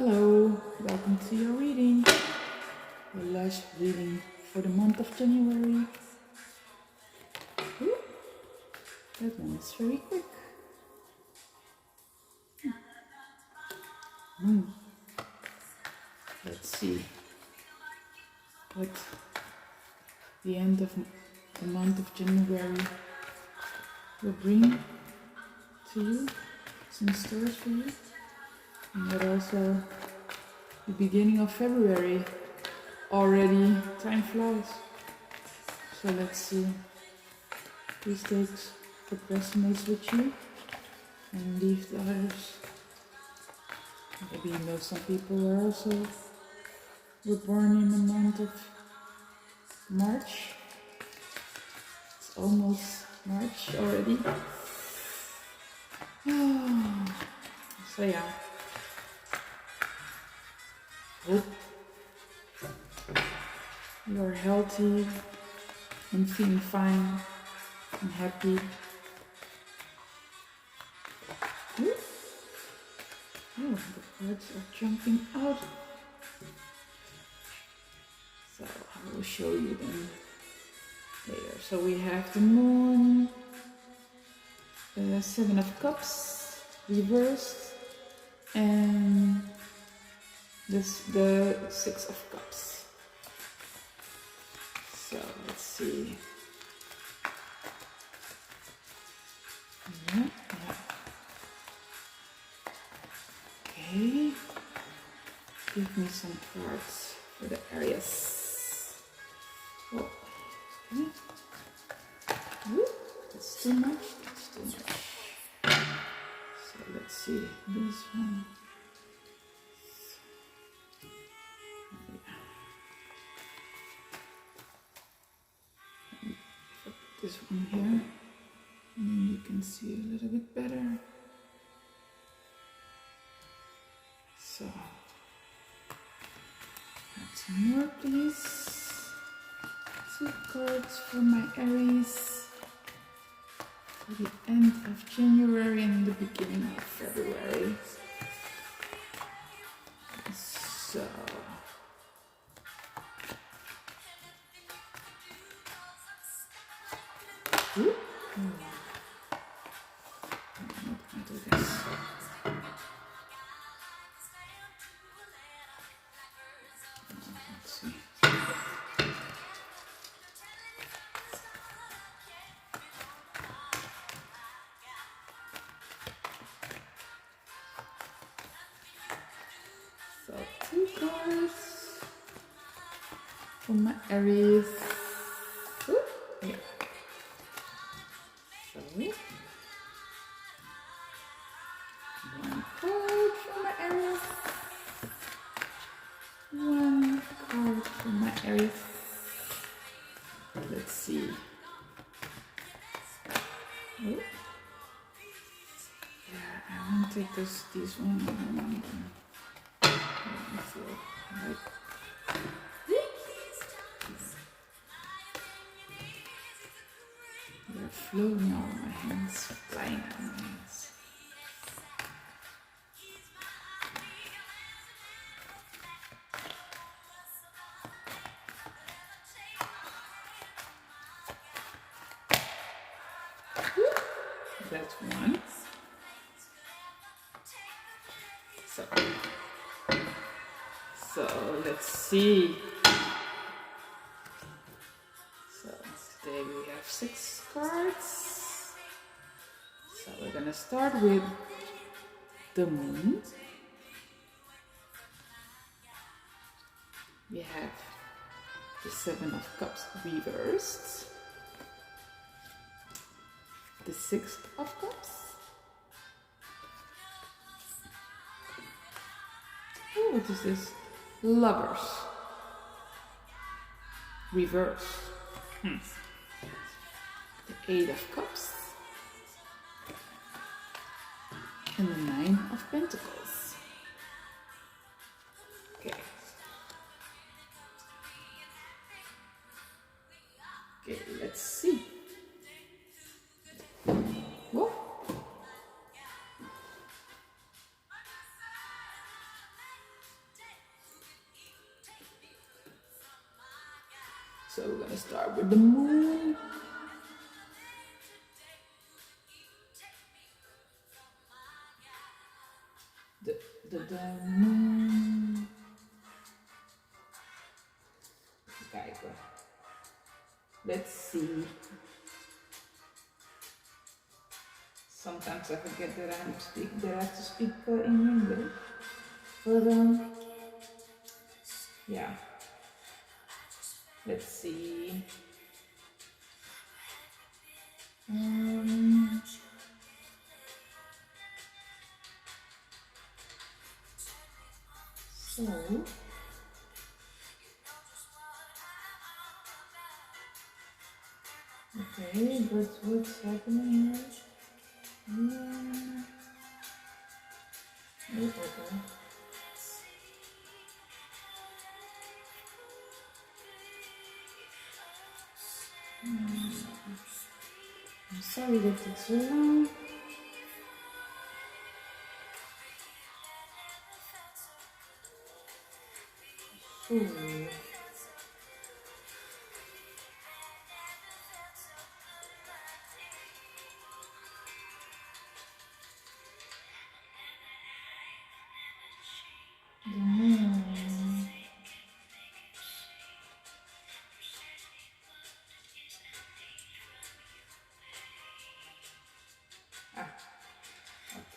Hello, welcome to your reading, your last reading for the month of January. Ooh, that one is very quick. Let's see what the end of the month of January will bring to you, some stores for you, and what also the beginning of February. Already time flies. So let's see. Please take what resonates with you and leave the others. Maybe you know some people are also were born in the month of March. It's almost March already. So yeah. Hope you're healthy and feeling fine and happy. Ooh. Oh, the birds are jumping out. So I will show you them later. So we have the moon, the 7 of cups reversed, and the 6 of cups. So let's see. Yeah. Okay. Give me some cards for the Aries. Oh. Okay. Ooh, that's too much. That's too much. So let's see. This one. This one here, and then you can see a little bit better. So, add some more, please. 2 cards for my Aries for the end of January and the beginning of February. So. Ooh. I'm not going to do this. Let's see. So 2 cards for my Aries. Ooh. Yeah. So 1 card for my Aries. 1 card for my Aries. Let's see. Oh. Yeah, I want to take these one. I don't want them. They're flowing out of my hands, flying out of my hands. That's 1. So let's see. So today we have 6 cards. So we're gonna start with the moon. We have the 7 of cups reversed. The 6 of cups. Oh, what is this? Lovers. Reverse. The 8 of cups. And the 9 of pentacles. Okay. Okay, let's see. Whoa. So we're gonna start with the moon. The moon. Kijken. Let's see. Sometimes I forget that I have to speak in English. But yeah. Let's see. So okay, but what's happening here? I'm sorry that it's so long. So the moon.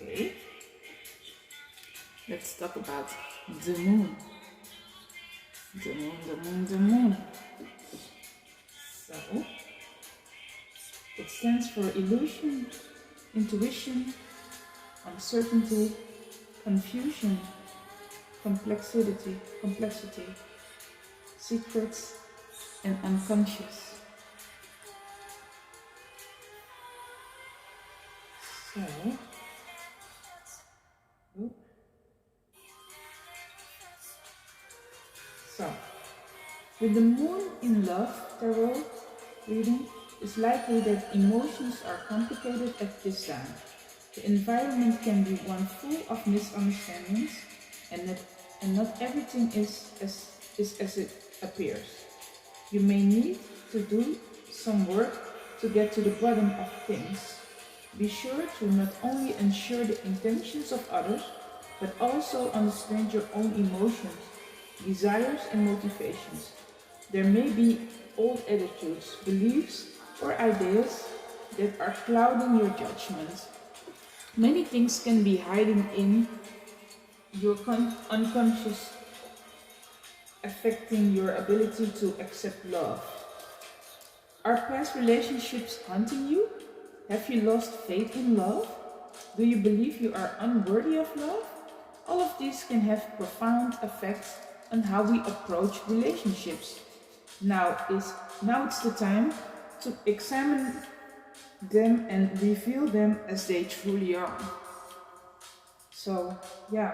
Okay. Let's talk about the moon. The moon, the moon, the moon. So, it stands for illusion, intuition, uncertainty, confusion, complexity, secrets, and unconscious. So, with the moon in love tarot reading, it's likely that emotions are complicated at this time. The environment can be one full of misunderstandings, and not everything is as it appears. You may need to do some work to get to the bottom of things. Be sure to not only ensure the intentions of others, but also understand your own emotions, desires, and motivations. There may be old attitudes, beliefs, or ideas that are clouding your judgment. Many things can be hiding in your unconscious, affecting your ability to accept love. Are past relationships haunting you? Have you lost faith in love? Do you believe you are unworthy of love? All of these can have profound effects on how we approach relationships. Now it's the time to examine them and reveal them as they truly are. So, yeah.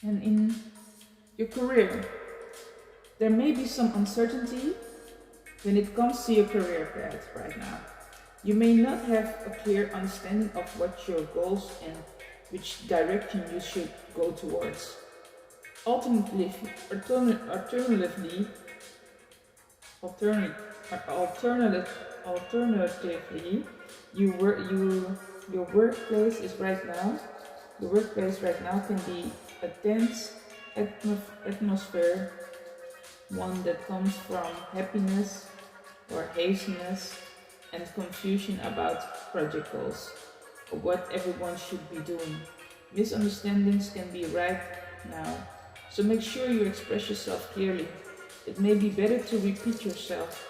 And in your career, there may be some uncertainty when it comes to your career path right now. You may not have a clear understanding of what your goals and which direction you should go towards. Alternatively, your workplace right now can be a tense atmosphere, one that comes from happiness or haziness and confusion about project goals or what everyone should be doing. Misunderstandings can be right now, so make sure you express yourself clearly. It may be better to repeat yourself.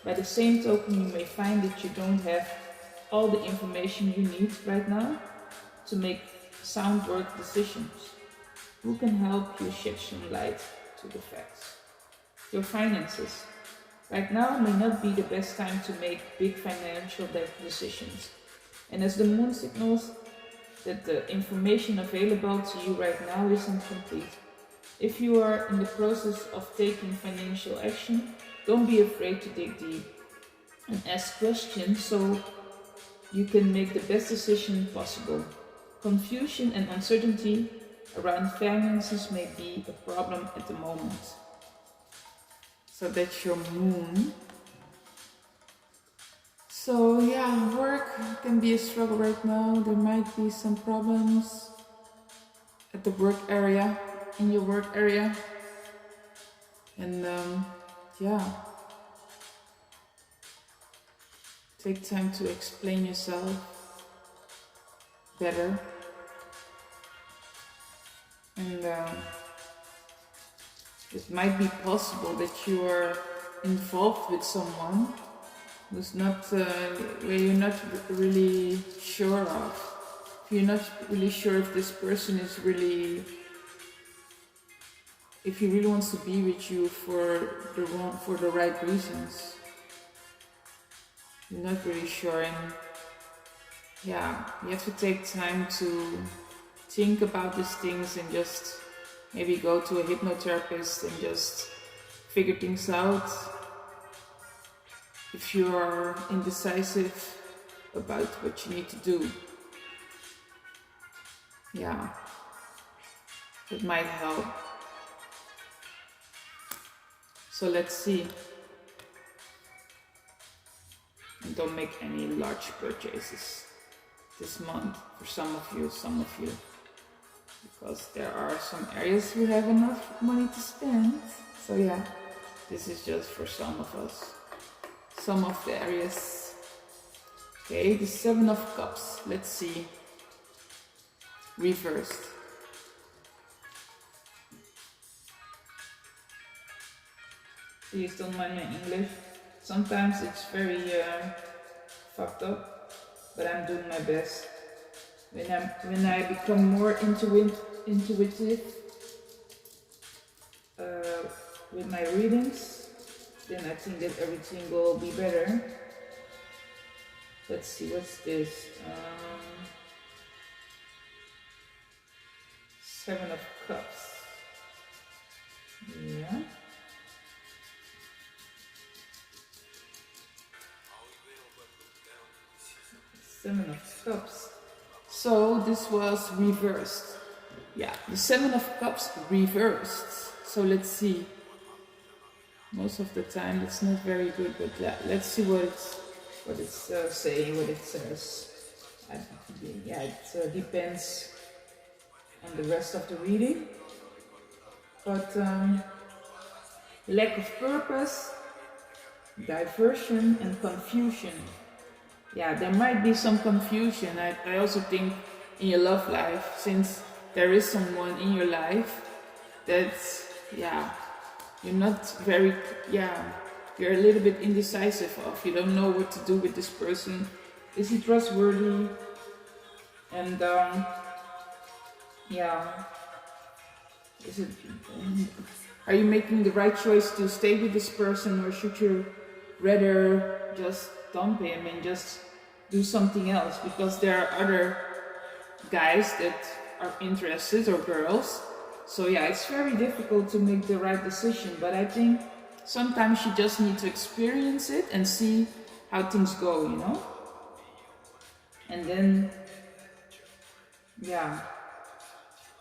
By the same token, you may find that you don't have all the information you need right now to make sound work decisions. Who can help you shed some light to the facts? Your finances. Right now may not be the best time to make big financial decisions. And as the moon signals that the information available to you right now isn't complete. If you are in the process of taking financial action, don't be afraid to dig deep and ask questions so you can make the best decision possible. Confusion and uncertainty around finances may be a problem at the moment. So that's your moon. So yeah, work can be a struggle right now. There might be some problems at the work area, in your work area. And yeah, take time to explain yourself better. And it might be possible that you are involved with someone who's not, where you're not really sure of. You're not really sure if this person is really, if he really wants to be with you for the right reasons. You're not really sure, and yeah, you have to take time to think about these things and just maybe go to a hypnotherapist and just figure things out. If you are indecisive about what you need to do, yeah, that might help. So let's see. And don't make any large purchases this month for some of you, because there are some areas who have enough money to spend. So yeah, this is just for some of us, some of the areas. Okay, the 7 of Cups, let's see, reversed. Please don't mind my English. Sometimes it's very fucked up, but I'm doing my best. When I become more intuitive with my readings, then I think that everything will be better. Let's see, what's this? 7 of Cups. Yeah. Seven of Cups. So this was reversed. Yeah, the 7 of Cups reversed. So let's see. Most of the time it's not very good, but yeah, let's see what it's saying, what it says. Yeah, it depends on the rest of the reading. But lack of purpose, diversion, and confusion. Yeah, there might be some confusion. I also think in your love life, since there is someone in your life that, yeah, you're not very, yeah, you're a little bit indecisive of. You don't know what to do with this person. Is he trustworthy? And yeah, is it? Are you making the right choice to stay with this person, or should you rather just dump him and just do something else? Because there are other guys that are interested, or girls. So yeah, it's very difficult to make the right decision, but I think sometimes you just need to experience it and see how things go, you know? And then, yeah,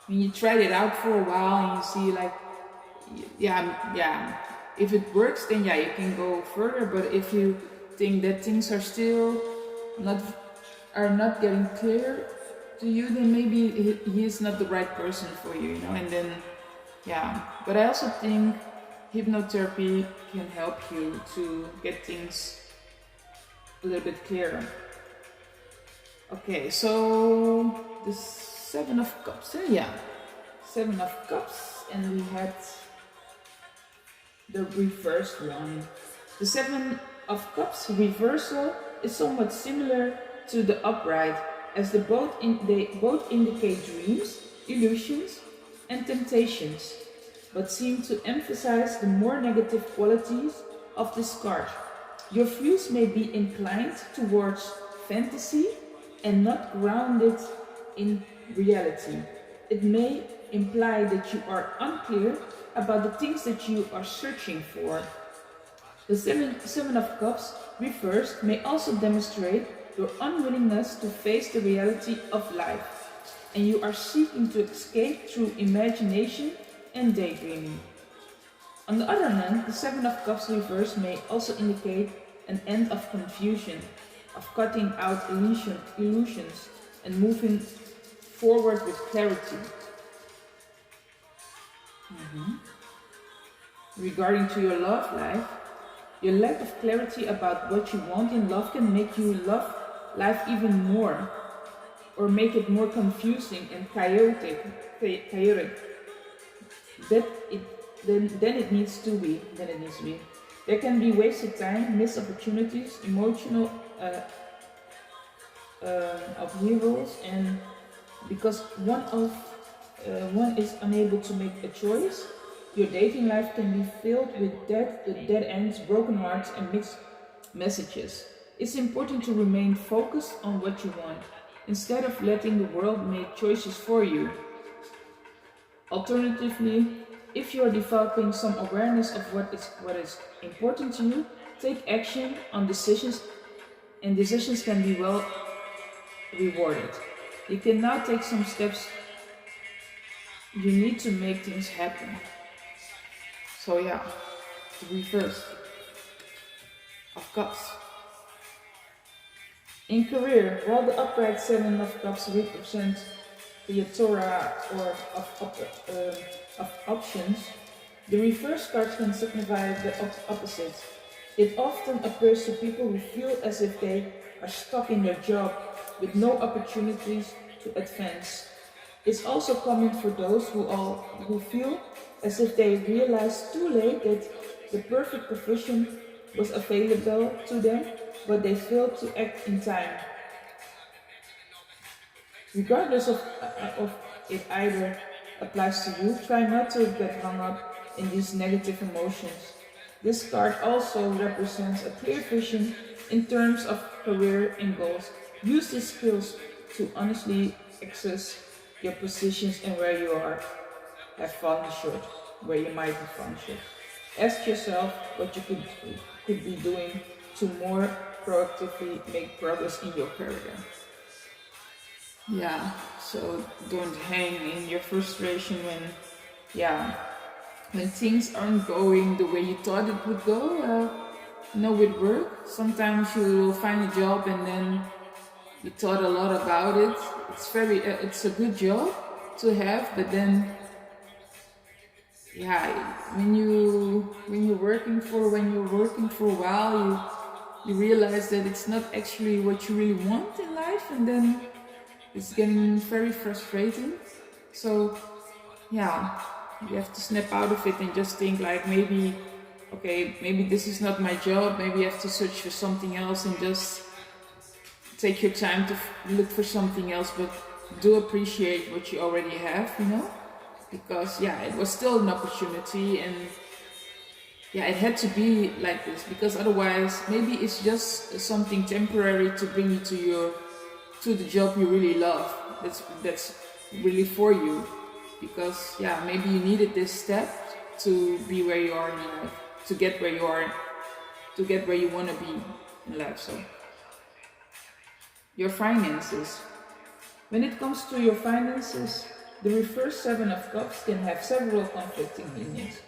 when you tried it out for a while and you see like, yeah, if it works, then yeah, you can go further. But if you think that things are still not getting clear to you, then maybe he is not the right person for you, you know? And then, yeah, but I also think hypnotherapy can help you to get things a little bit clearer. Okay, so the 7 of Cups, yeah, 7 of Cups, and we had the reversed one. The 7 of Cups reversal is somewhat similar to the upright, as they both indicate dreams, illusions, and temptations, but seem to emphasize the more negative qualities of this card. Your views may be inclined towards fantasy and not grounded in reality. It may imply that you are unclear about the things that you are searching for. The 7 of Cups reversed may also demonstrate your unwillingness to face the reality of life. and you are seeking to escape through imagination and daydreaming. On the other hand, the Seven of Cups reverse may also indicate an end of confusion, of cutting out illusions and moving forward with clarity. Regarding to your love life, your lack of clarity about what you want in love can make you love life even more, or make it more confusing and chaotic. Then it needs to be. There can be wasted time, missed opportunities, emotional upheavals, and because one is unable to make a choice, your dating life can be filled with dead ends, broken hearts, and mixed messages. It's important to remain focused on what you want, instead of letting the world make choices for you. Alternatively, if you are developing some awareness of what is important to you, take action on decisions, and decisions can be well rewarded. You can now take some steps you need to make things happen. So yeah, the reverse of Cups. In career, while the upright Seven of Cups represents the Torah or of options, the reverse card can signify the opposite. It often appears to people who feel as if they are stuck in their job with no opportunities to advance. It's also common for those who feel as if they realized too late that the perfect profession was available to them, but they failed to act in time. Regardless of it either applies to you, try not to get hung up in these negative emotions. This card also represents a clear vision in terms of career and goals. Use these skills to honestly assess your positions and where you have fallen short, where you might have fallen short. Ask yourself what you could be doing to more proactively make progress in your career. Yeah, so don't hang in your frustration when things aren't going the way you thought it would go. With work, sometimes you will find a job and then you thought a lot about it. It's a good job to have, but then when you're working for a while, you realize that it's not actually what you really want in life, and then it's getting very frustrating. So you have to snap out of it and just think like, maybe this is not my job, maybe you have to search for something else, and just take your time to look for something else, but do appreciate what you already have, because it was still an opportunity, and it had to be like this, because otherwise maybe it's just something temporary to bring you to the job you really love, that's really for you, because maybe you needed this step to be where you are in life, to get where you are, to get where you want to be in life. So your finances. When it comes to your finances, the reverse Seven of Cups can have several conflicting meanings.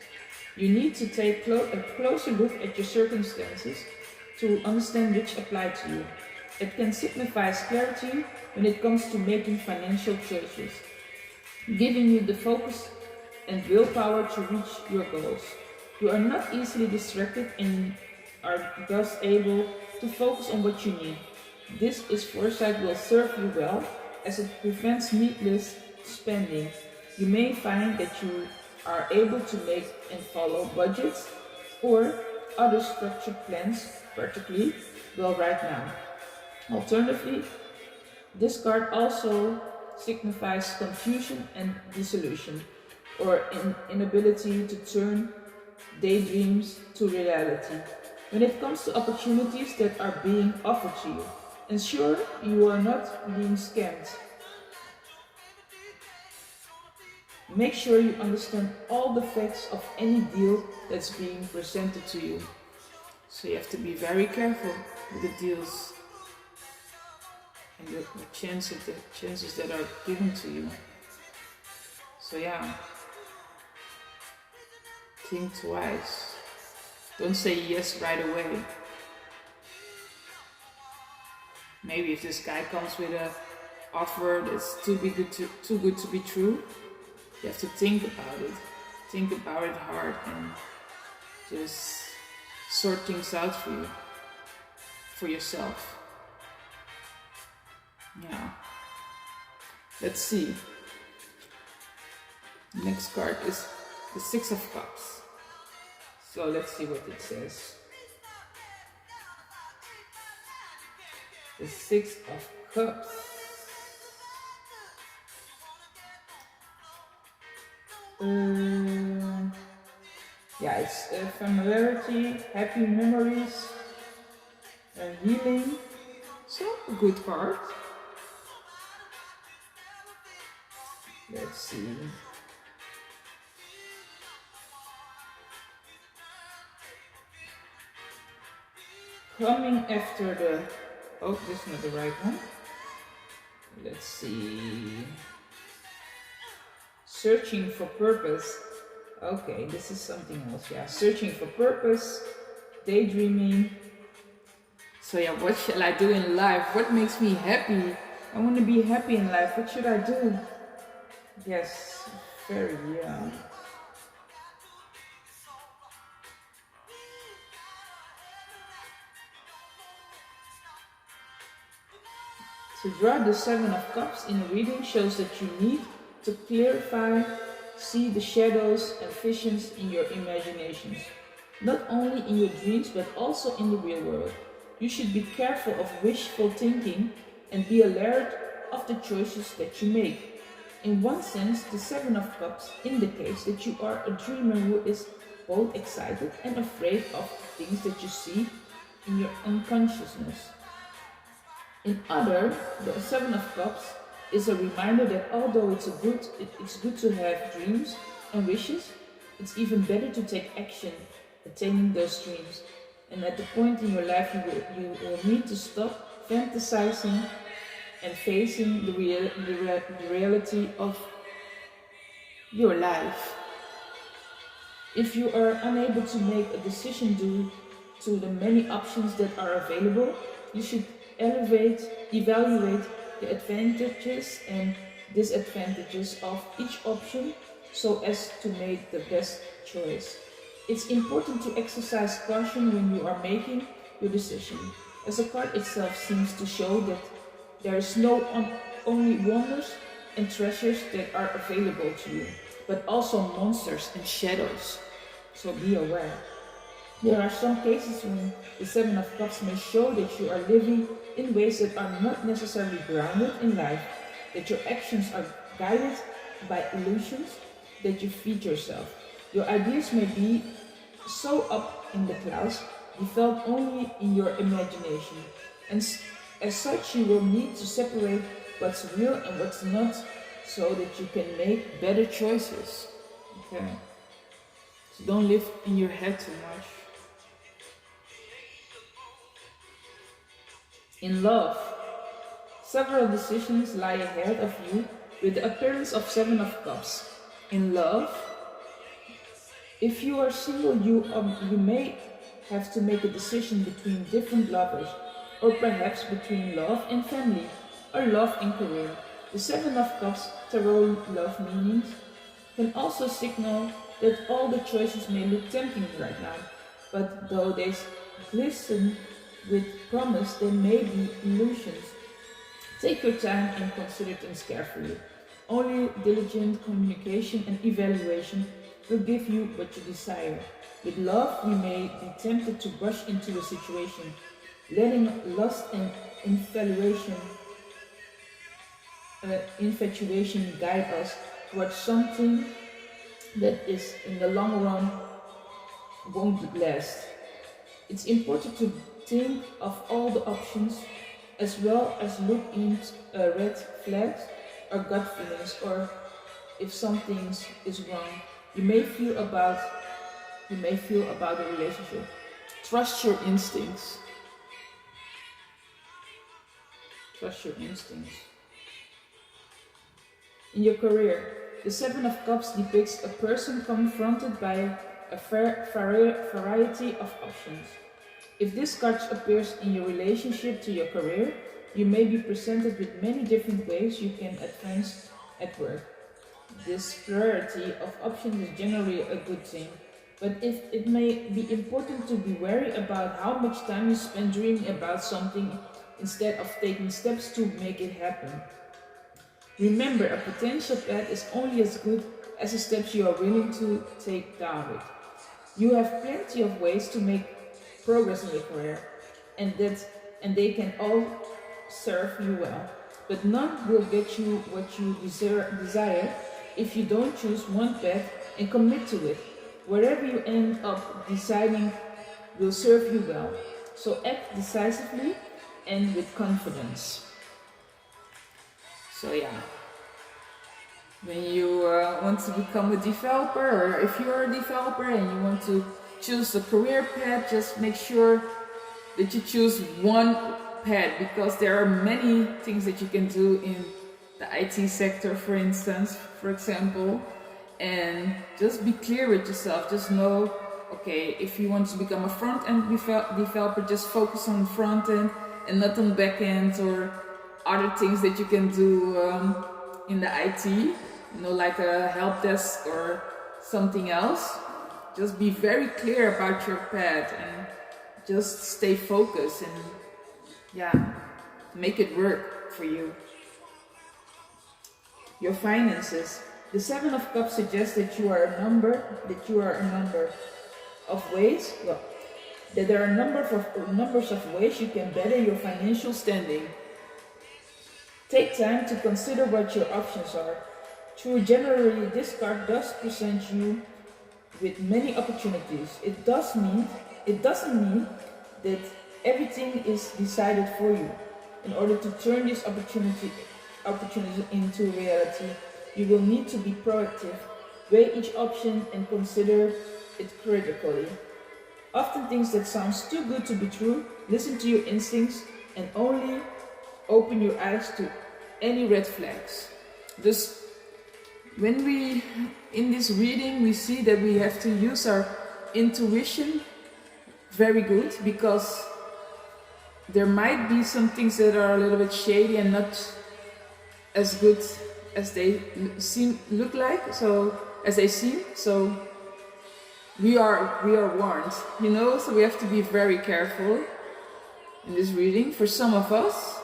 You need to take a closer look at your circumstances to understand which apply to you. It can signify clarity when it comes to making financial choices, giving you the focus and willpower to reach your goals. You are not easily distracted and are thus able to focus on what you need. This foresight will serve you well, as it prevents needless spending. You may find that you are able to make and follow budgets or other structured plans particularly well right now. Alternatively, this card also signifies confusion and disillusion, or inability to turn daydreams to reality. When it comes to opportunities that are being offered to you, ensure you are not being scammed. Make sure you understand all the facts of any deal that's being presented to you. So you have to be very careful with the deals. and the chances that are given to you. So yeah, think twice. Don't say yes right away. Maybe if this guy comes with an offer that's too good to be true, you have to think about it. Think about it hard and just sort things out for you, for yourself. Yeah. Let's see. Next card is the Six of Cups. So let's see what it says. The Six of Cups. Yeah, it's familiarity, happy memories, healing. So, a good card. Let's see. Coming after the... Oh, this is not the right one. Let's see. Searching for purpose. Okay, this is something else. Yeah, searching for purpose, daydreaming. So yeah, what shall I do in life? What makes me happy? I want to be happy in life. What should I do? Yes, very young. To draw the Seven of Cups in a reading shows that you need to clarify, see the shadows and visions in your imaginations, not only in your dreams but also in the real world. You should be careful of wishful thinking and be alert of the choices that you make. In one sense, the Seven of Cups indicates that you are a dreamer who is both excited and afraid of things that you see in your unconsciousness. In other, the Seven of Cups is a reminder that although it's good to have dreams and wishes, it's even better to take action attaining those dreams. And at the point in your life you will need to stop fantasizing and facing the reality of your life. If you are unable to make a decision due to the many options that are available, you should evaluate the advantages and disadvantages of each option so as to make the best choice. It's important to exercise caution when you are making your decision, as the card itself seems to show that there is only wonders and treasures that are available to you, but also monsters and shadows. So be aware. There are some cases when the Seven of Cups may show that you are living in ways that are not necessarily grounded in life, that your actions are guided by illusions that you feed yourself. Your ideas may be so up in the clouds, you felt only in your imagination. And as such, you will need to separate what's real and what's not so that you can make better choices. Okay. So don't live in your head too much. In love, several decisions lie ahead of you with the appearance of Seven of Cups. In love, if you are single, you may have to make a decision between different lovers, or perhaps between love and family, or love and career. The Seven of Cups Tarot Love meanings can also signal that all the choices may look tempting right now, but though they glisten with promise, they may be illusions. Take your time and consider things carefully. Only diligent communication and evaluation will give you what you desire. With love, we may be tempted to rush into a situation, letting lust and infatuation guide us towards something that is in the long run won't last. It's important to think of all the options as well as look into red flags or gut feelings, or if something is wrong you may feel about the relationship. Trust your instincts. Trust your instincts. In your career, the Seven of Cups depicts a person confronted by a variety of options. If this card appears in your relationship to your career, you may be presented with many different ways you can advance at work. This plurality of options is generally a good thing, but it may be important to be wary about how much time you spend dreaming about something instead of taking steps to make it happen. Remember, a potential path is only as good as the steps you are willing to take down it. You have plenty of ways to make progress in your career, and they can all serve you well. But none will get you what you desire if you don't choose one path and commit to it. Wherever you end up deciding will serve you well. So act decisively and with confidence. So yeah, when you want to become a developer, or if you're a developer and you want to choose a career path, just make sure that you choose one path, because there are many things that you can do in the IT sector, for instance, for example, and just be clear with yourself. Just know, okay, if you want to become a front-end developer, just focus on front-end and not on back-end or other things that you can do in the IT, you know, like a help desk or something else. Just be very clear about your path and just stay focused and yeah, make it work for you. Your finances. The Seven of Cups suggests that you are a number of ways. Well, that there are numbers of ways you can better your financial standing. Take time to consider what your options are. Through January, this card does present you with many opportunities. It doesn't mean that everything is decided for you. In order to turn this opportunity into reality, you will need to be proactive, weigh each option and consider it critically. Often things that sounds too good to be true, listen to your instincts and only open your eyes to any red flags. Dus when we, in this reading, we see that we have to use our intuition very good, because there might be some things that are a little bit shady and not as good as they look like. So we are warned, you know. So we have to be very careful in this reading. For some of us,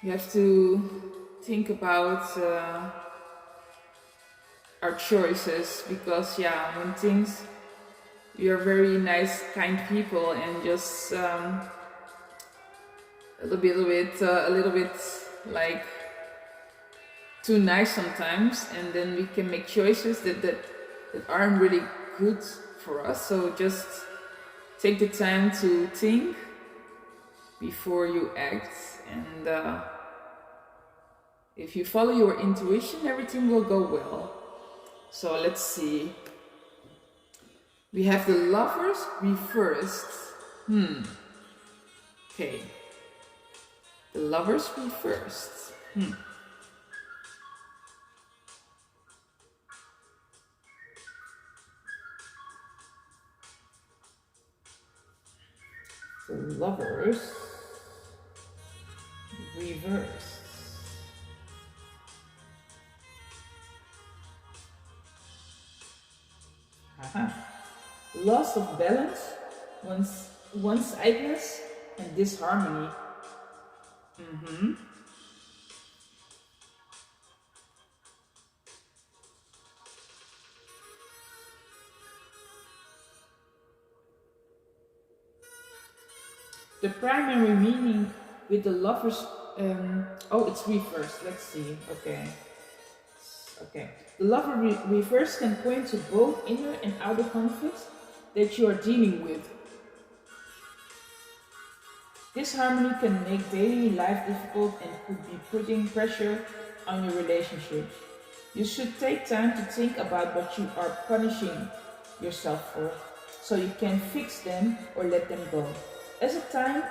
we have to think about our choices, because yeah, when things, we are very nice, kind people, and just a little bit like too nice sometimes, and then we can make choices that aren't really good for us. So just take the time to think before you act, and if you follow your intuition, everything will go well. So let's see. We have the Lovers reversed. Okay. The Lovers reversed. The Lovers reversed. Loss of balance, one-sidedness, and disharmony. The primary meaning with the Lovers, it's reversed. Let's see. Okay. The Lover reverse can point to both inner and outer conflicts that you are dealing with. This harmony can make daily life difficult and could be putting pressure on your relationships. You should take time to think about what you are punishing yourself for, so you can fix them or let them go. As a time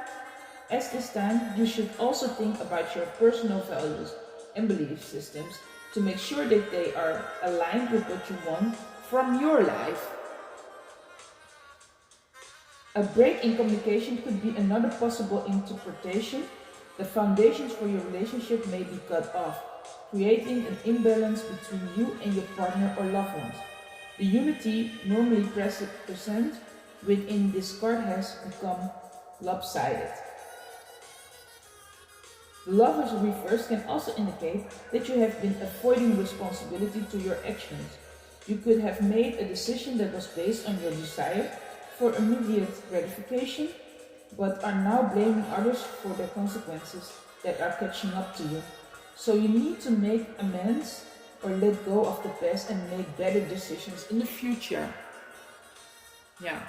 At this time, you should also think about your personal values and belief systems to make sure that they are aligned with what you want from your life. A break in communication could be another possible interpretation. The foundations for your relationship may be cut off, creating an imbalance between you and your partner or loved ones. The unity normally present within this card has become lopsided. The Lover's reverse can also indicate that you have been avoiding responsibility to your actions. You could have made a decision that was based on your desire for immediate gratification, but are now blaming others for the consequences that are catching up to you. So you need to make amends or let go of the past and make better decisions in the future. Yeah.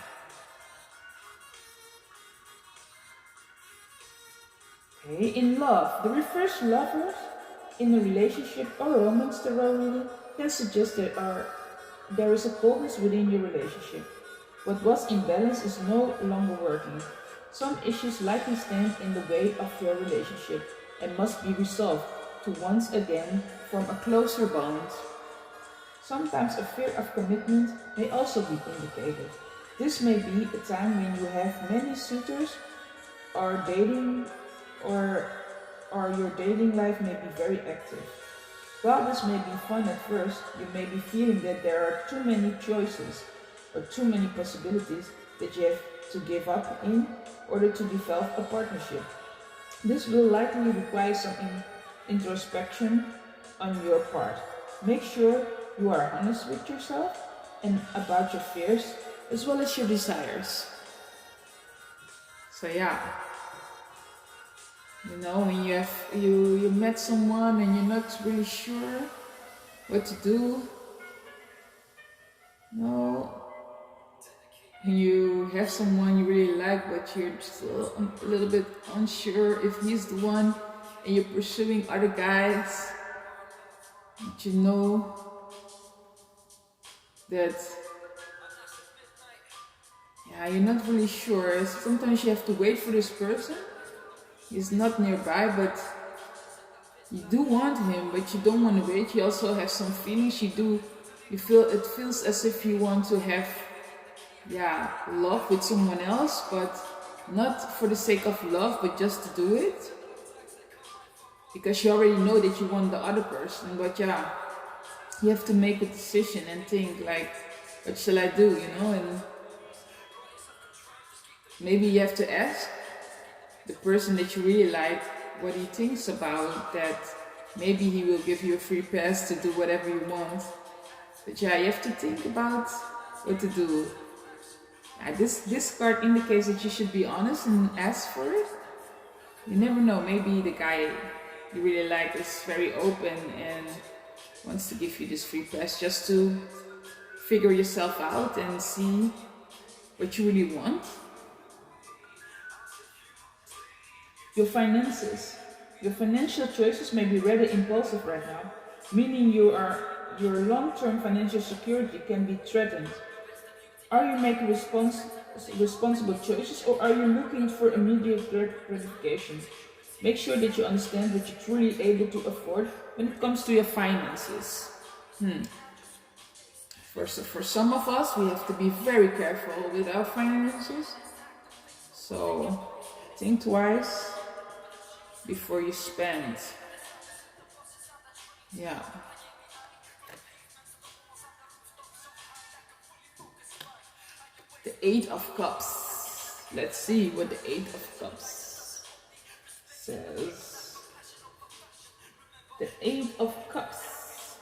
Okay, in love, the reverse lovers in a relationship or romance tarot reading can suggest there is a coldness within your relationship. What was in balance is no longer working. Some issues likely stand in the way of your relationship and must be resolved to once again form a closer bond. Sometimes a fear of commitment may also be indicated. This may be a time when you have many suitors or dating or your dating life may be very active. While this may be fun at first, you may be feeling that there are too many choices or too many possibilities that you have to give up in order to develop a partnership. This will likely require some introspection on your part. Make sure you are honest with yourself and about your fears as well as your desires. So yeah, you know, when you met someone and you're not really sure what to do, no. And you have someone you really like, but you're still a little bit unsure if he's the one, and you're pursuing other guys, but you know that, yeah, you're not really sure. Sometimes you have to wait for this person. He's not nearby, but you do want him, but you don't want to wait. You also have some feelings. You feel, it feels as if you want to have, yeah, love with someone else, but not for the sake of love, but just to do it. Because you already know that you want the other person, but yeah, you have to make a decision and think like, what shall I do, you know? And maybe you have to ask the person that you really like what he thinks about that. Maybe he will give you a free pass to do whatever you want. But yeah, you have to think about what to do. This card indicates that you should be honest and ask for it. You never know, maybe the guy you really like is very open and wants to give you this free pass just to figure yourself out and see what you really want. Your finances. Your financial choices may be rather impulsive right now, meaning your long-term financial security can be threatened. Are you making responsible choices, or are you looking for immediate gratification? Make sure that you understand what you're truly able to afford when it comes to your finances. For some of us, we have to be very careful with our finances. So think twice before you spend. Yeah. The Eight of Cups. Let's see what the Eight of Cups says. The Eight of Cups.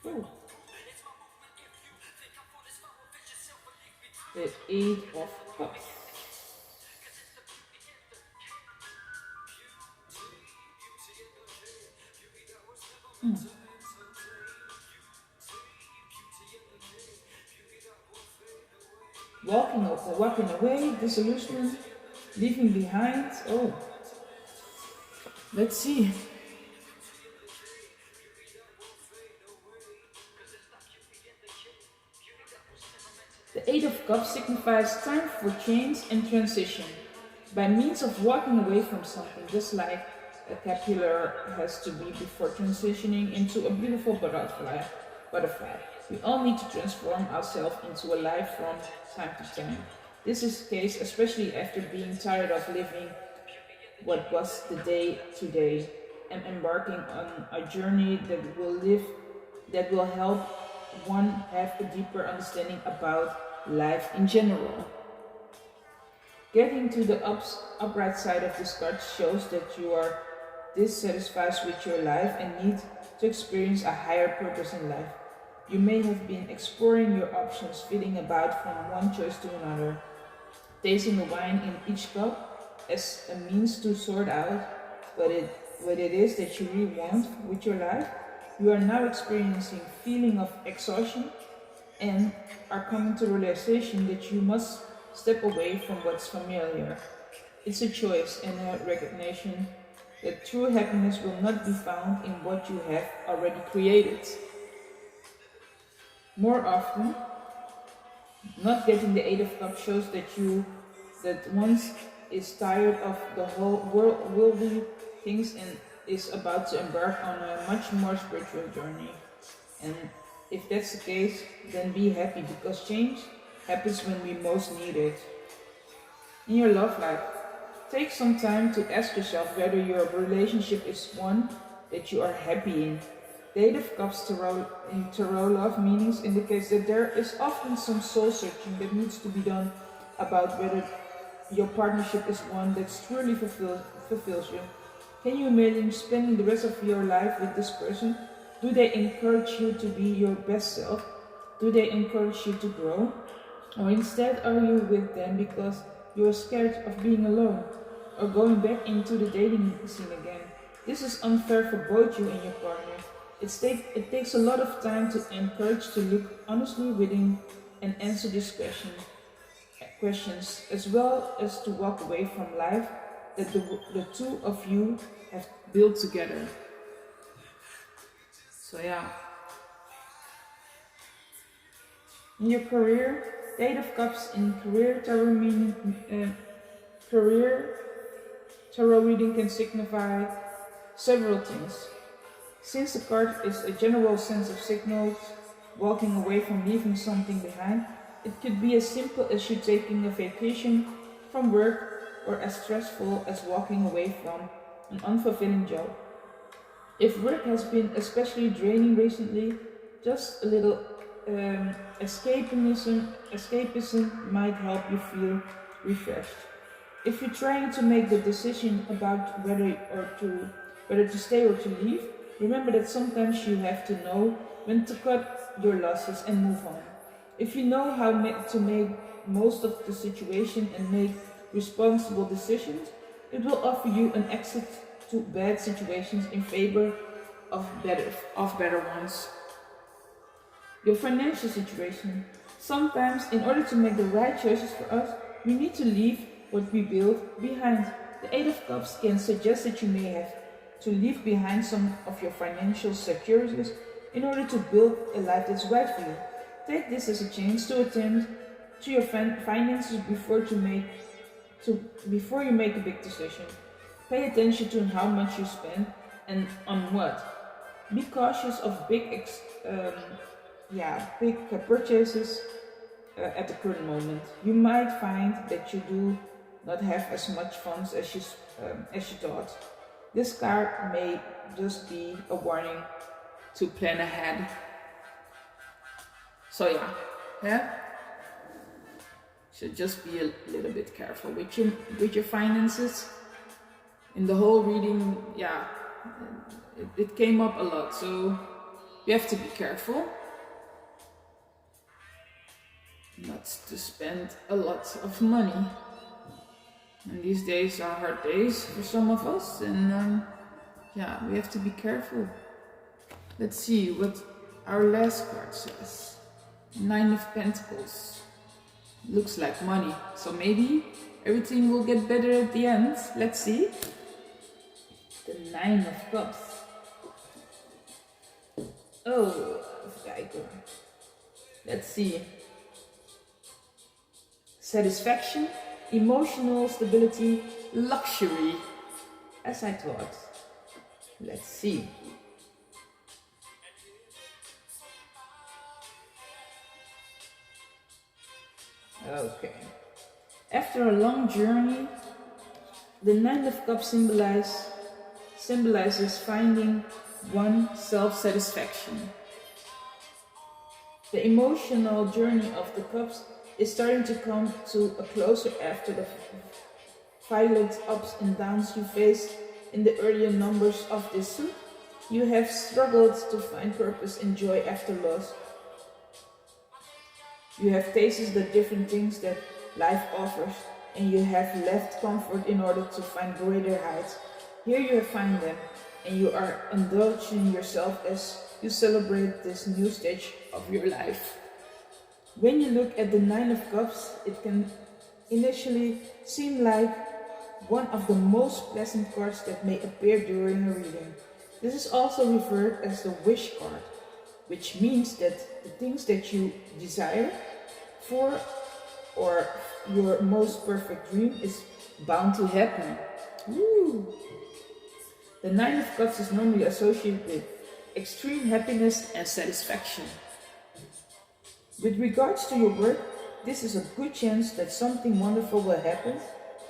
Ooh. The Eight of Cups. Walking away, disillusionment, leaving behind. Oh, let's see. The Eight of Cups signifies time for change and transition. By means of walking away from something, just like a caterpillar has to be before transitioning into a beautiful butterfly. We all need to transform ourselves into a life from time to time. This is the case especially after being tired of living what was the day to day and embarking on a journey that will help one have a deeper understanding about life in general. Getting to the upright side of this card shows that you are dissatisfied with your life and need to experience a higher purpose in life. You may have been exploring your options, feeling about from one choice to another, tasting the wine in each cup as a means to sort out what it is that you really want with your life. You are now experiencing feeling of exhaustion and are coming to the realization that you must step away from what's familiar. It's a choice and a recognition that true happiness will not be found in what you have already created. More often, not getting the Eight of Cups shows that once is tired of the whole worldly things and is about to embark on a much more spiritual journey. And if that's the case, then be happy because change happens when we most need it. In your love life, take some time to ask yourself whether your relationship is one that you are happy in. The Eight of Cups in Tarot Love meanings indicates that there is often some soul searching that needs to be done about whether your partnership is one that truly fulfills you. Can you imagine spending the rest of your life with this person? Do they encourage you to be your best self? Do they encourage you to grow? Or instead are you with them because you are scared of being alone or going back into the dating scene again? This is unfair for both you and your partner. It takes a lot of time to encourage to look honestly within and answer these questions, as well as to walk away from life that the two of you have built together. So yeah. In your career, the Eight of Cups in career tarot reading can signify several things. Since the card is a general sense of signals, walking away from leaving something behind, it could be as simple as you taking a vacation from work or as stressful as walking away from an unfulfilling job. If work has been especially draining recently, just a little escapism might help you feel refreshed. If you're trying to make the decision about whether to stay or to leave, remember that sometimes you have to know when to cut your losses and move on. If you know how to make most of the situation and make responsible decisions, it will offer you an exit to bad situations in favor of better ones. Your financial situation. Sometimes, in order to make the right choices for us, we need to leave what we built behind. The Eight of Cups can suggest that you may have to leave behind some of your financial securities in order to build a life that's right for you. Take this as a chance to attend to your finances before you make a big decision. Pay attention to how much you spend and on what. Be cautious of big purchases at the current moment. You might find that you do not have as much funds as you thought. This card may just be a warning to plan ahead. So yeah. Should just be a little bit careful with your finances. In the whole reading, it came up a lot, so you have to be careful not to spend a lot of money. And these days are hard days for some of us, and we have to be careful. Let's see what our last card says. Nine of Pentacles. Looks like money, so maybe everything will get better at the end. Let's see. The Nine of Cups. Oh, kijken. Let's see. satisfaction, emotional stability, luxury, as I thought. Let's see. Okay. After a long journey, the Nine of Cups symbolizes finding one self-satisfaction. The emotional journey of the Cups is starting to come to a closer after the violent ups and downs you faced in the earlier numbers of this suit. You have struggled to find purpose and joy after loss. You have tasted the different things that life offers, and you have left comfort in order to find greater heights. Here you find them, and you are indulging yourself as you celebrate this new stage of your life. When you look at the Nine of Cups, it can initially seem like one of the most pleasant cards that may appear during a reading. This is also referred as the wish card, which means that the things that you desire for or your most perfect dream is bound to happen. Woo. The Nine of Cups is normally associated with extreme happiness and satisfaction. With regards to your work, this is a good chance that something wonderful will happen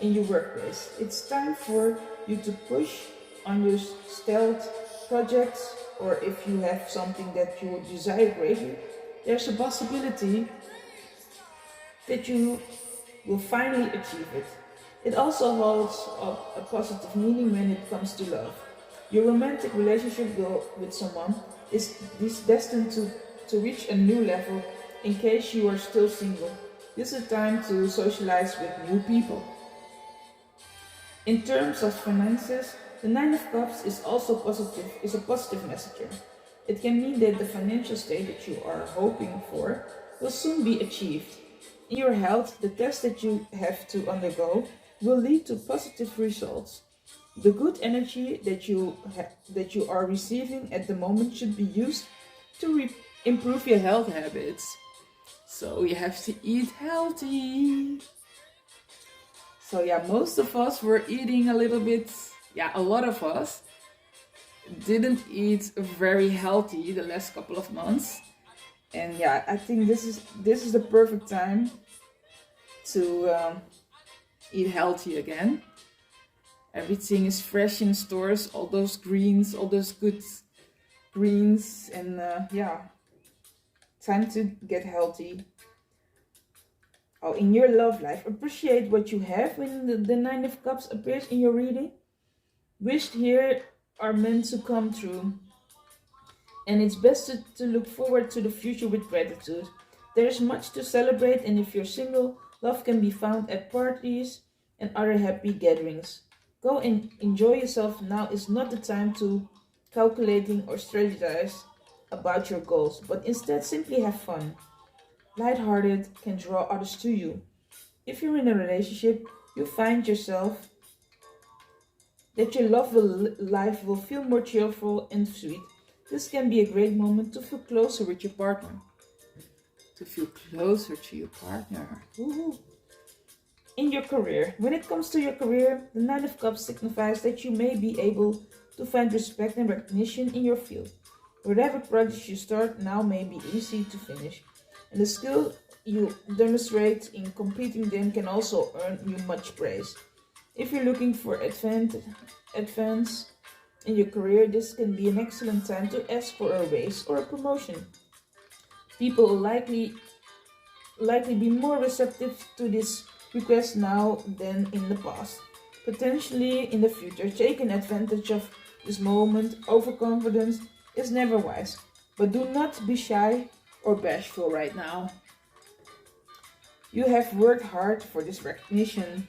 in your workplace. It's time for you to push on your stealth projects, or if you have something that you desire greatly, there's a possibility that you will finally achieve it. It also holds up a positive meaning when it comes to love. Your romantic relationship with someone is destined to reach a new level. In case you are still single, this is a time to socialize with new people. In terms of finances, the Nine of Cups is also a positive messenger. It can mean that the financial state that you are hoping for will soon be achieved. In your health, the test that you have to undergo will lead to positive results. The good energy that you are receiving at the moment should be used to improve your health habits. So you have to eat healthy. So yeah, most of us were eating a little bit, a lot of us didn't eat very healthy the last couple of months. And yeah, I think this is the perfect time to eat healthy again. Everything is fresh in stores, all those greens, all those good greens, and time to get healthy. Oh, in your love life, appreciate what you have when the Nine of Cups appears in your reading. Wished here are meant to come true. And it's best to look forward to the future with gratitude. There is much to celebrate, and if you're single, love can be found at parties and other happy gatherings. Go and enjoy yourself. Now is not the time to calculating or strategize about your goals, but instead simply have fun. Lighthearted can draw others to you. If you're in a relationship, you find yourself that your life will feel more cheerful and sweet. This can be a great moment to feel closer with your partner. Woohoo. In your career. When it comes to your career, the Nine of Cups signifies that you may be able to find respect and recognition in your field. Whatever projects you start now may be easy to finish, and the skill you demonstrate in completing them can also earn you much praise. If you're looking for advance in your career, this can be an excellent time to ask for a raise or a promotion. People will likely be more receptive to this request now than in the past. Potentially in the future, taking advantage of this moment. Overconfidence is never wise, but do not be shy or bashful right now. You have worked hard for this recognition.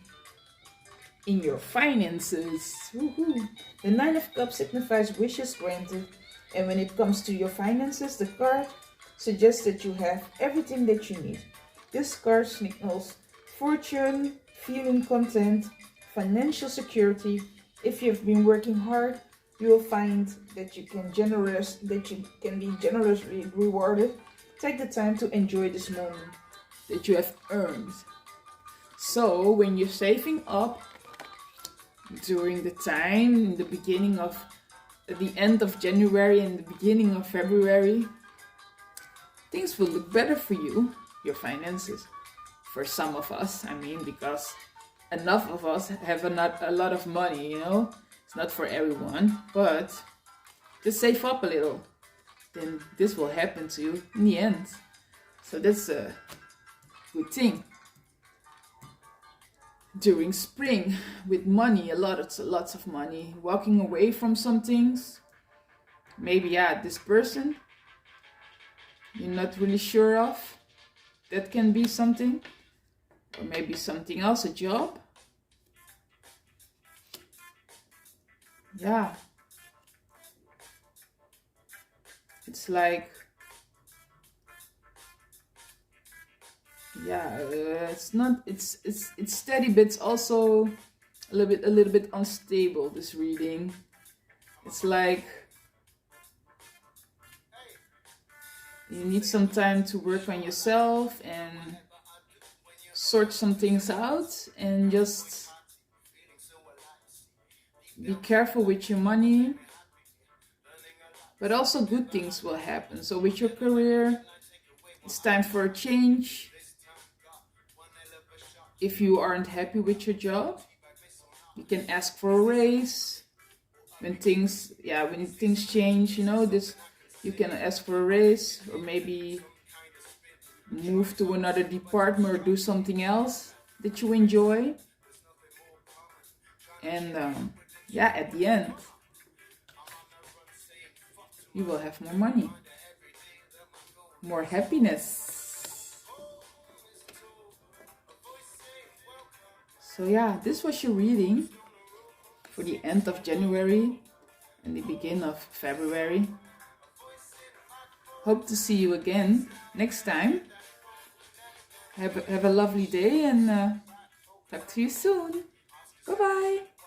In your finances, woohoo. The Nine of Cups signifies wishes granted, and when it comes to your finances, the card suggests that you have everything that you need. This card signals fortune, feeling content, financial security. If you've been working hard, you will find that you can be generously rewarded. Take the time to enjoy this moment that you have earned. So when you're saving up during the time, in the beginning of the end of January and the beginning of February, things will look better for you, your finances. For some of us, I mean, because enough of us have a lot of money, you know. It's not for everyone, but just save up a little. Then this will happen to you in the end. So that's a good thing. During spring, with money, lots of money, walking away from some things. Maybe, yeah, this person you're not really sure of, that can be something. Or maybe something else, a job. Yeah. It's like, yeah, it's not, it's steady, but it's also a little bit unstable, this reading. It's like you need some time to work on yourself and sort some things out, and just be careful with your money. But also good things will happen. So with your career, it's time for a change. If you aren't happy with your job, you can ask for a raise. When things change, you know, you can ask for a raise, or maybe move to another department or do something else that you enjoy. And yeah, at the end, you will have more money, more happiness. So yeah, this was your reading for the end of January and the beginning of February. Hope to see you again next time. Have a lovely day, and talk to you soon. Bye bye.